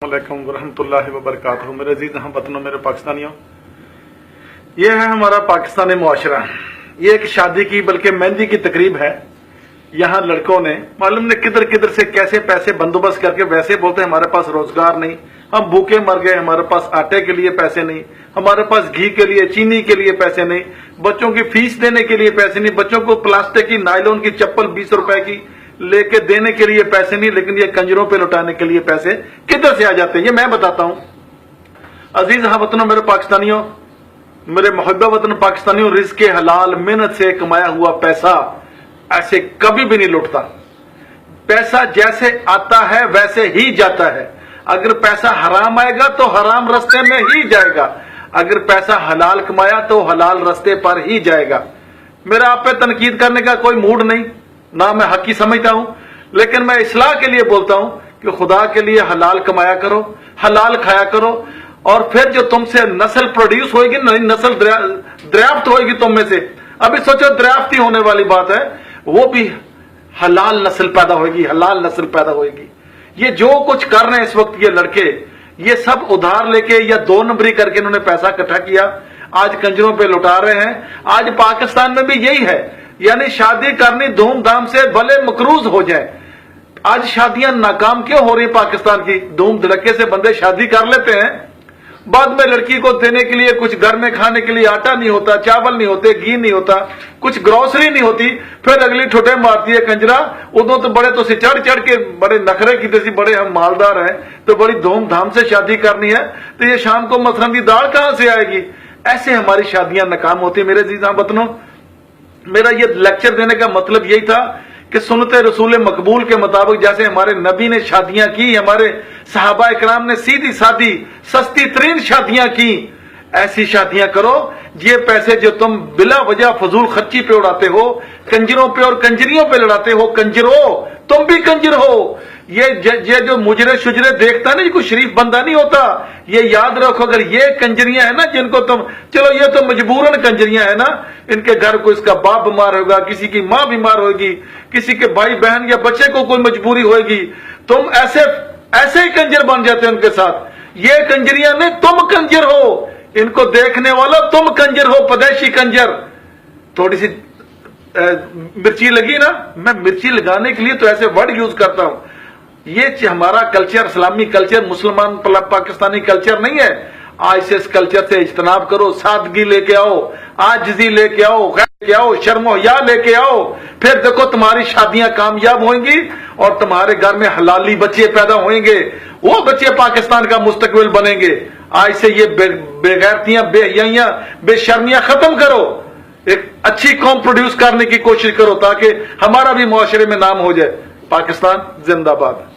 वालेकुम वरहमतुल्लाहि वबरकातुहू। मेरे अजीज हम वतनों, मेरे पाकिस्तानियों, ये है हमारा पाकिस्तानी मुआशरा। ये एक शादी की बल्कि मेहंदी की तकरीब है। यहाँ लड़कों ने मालूम ने किधर किधर से कैसे पैसे बंदोबस्त करके वैसे बोलते हैं हमारे पास रोजगार नहीं, हम भूखे मर गए, हमारे पास आटे के लिए पैसे नहीं, हमारे पास घी के लिए चीनी के लिए पैसे नहीं, बच्चों की फीस देने के लिए पैसे नहीं, बच्चों को प्लास्टिक की नायलॉन की चप्पल 20 रुपए की लेके देने के लिए पैसे नहीं, लेकिन ये कंजरों पे लुटाने के लिए पैसे किधर से आ जाते हैं ये मैं बताता हूं। अजीज हाँ वतनों, मेरे पाकिस्तानियों, मेरे मुहब्बा वतन पाकिस्तानियों, रिज़्क़ हलाल मेहनत से कमाया हुआ पैसा ऐसे कभी भी नहीं लुटता। पैसा जैसे आता है वैसे ही जाता है। अगर पैसा हराम आएगा तो हराम रास्ते में ही जाएगा, अगर पैसा हलाल कमाया तो हलाल रास्ते पर ही जाएगा। मेरा आप पे तनकीद करने का कोई मूड नहीं, ना मैं हकी समझता हूं, लेकिन मैं इस्लाह के लिए बोलता हूं कि खुदा के लिए हलाल कमाया करो, हलाल खाया करो, और फिर जो तुमसे नस्ल प्रोड्यूस होगी, नस्ल दरियाफ्त होगी तुम में से, अभी सोचो दरियाफ्ती होने वाली बात है, वो भी हलाल नस्ल पैदा होगी, हलाल नस्ल पैदा होगी। ये जो कुछ कर रहे हैं इस वक्त ये लड़के, ये सब उधार लेके या 2 नंबरी करके इन्होंने पैसा इकट्ठा किया, आज कंजरों पे लुटा रहे हैं। आज पाकिस्तान में भी यही है, यानी शादी करनी धूमधाम से भले मकरूज हो जाए। आज शादियां नाकाम क्यों हो रही पाकिस्तान की? धूम धड़के से बंदे शादी कर लेते हैं, बाद में लड़की को देने के लिए कुछ घर में खाने के लिए आटा नहीं होता, चावल नहीं होते, घी नहीं होता, कुछ ग्रोसरी नहीं होती, फिर अगली ठुठे मारती है कंजरा। उदो तो बड़े तो से चढ़ चढ़ के बड़े नखरे की जैसी, बड़े हम मालदार हैं तो बड़ी धूमधाम से शादी करनी है, तो ये शाम को मसरन की दाल कहां से आएगी? ऐसे हमारी शादियां नाकाम होती। मेरे जीजा वतनों, मेरा ये लेक्चर देने का मतलब यही था कि सुन्नत रसूल मकबूल के मुताबिक जैसे हमारे नबी ने शादियां की, हमारे सहाबा इकराम ने सीधी सादी सस्ती तरीन शादियां की, ऐसी शादियां करो। ये पैसे जो तुम बिला वजह फजूल खर्ची पे उड़ाते हो, कंजरों पे और कंजरियों पे लड़ाते हो, कंजरो तुम भी कंजर हो। ये जो मुजरे शुजरे देखता नहीं, कोई शरीफ बंदा नहीं होता। ये याद रखो, अगर ये कंजरियां है ना जिनको तुम, चलो ये तो मजबूरन कंजरियां है ना, इनके घर को इसका बाप बीमार होगा, किसी की मां बीमार होगी, किसी के भाई बहन या बच्चे को कोई मजबूरी होगी, तुम ऐसे ही कंजर बन जाते हो उनके साथ। ये कंजरियां नहीं, तुम कंजर हो, इनको देखने वाला तुम कंजर हो, पदेशी कंजर। थोड़ी सी मिर्ची लगी ना, मैं मिर्ची लगाने के लिए तो ऐसे वर्ड यूज करता हूं। ये हमारा कल्चर इस्लामी कल्चर, मुसलमान पाकिस्तानी कल्चर नहीं है। आज से इस कल्चर से इज्तनाब करो, सादगी लेके आओ, आजिज़ी लेके आओ, लेके आओ, शर्मो या लेके आओ, फिर देखो तुम्हारी शादियां कामयाब होंगी और तुम्हारे घर में हलाली बच्चे पैदा होंगे, वो बच्चे पाकिस्तान का मुस्तकबिल बनेंगे। आज से ये बेगैरतियां, बेहयाइयां, बेशर्मियां खत्म करो, एक अच्छी कौम प्रोड्यूस करने की कोशिश करो ताकि हमारा भी मुआशरे में नाम हो जाए। पाकिस्तान जिंदाबाद।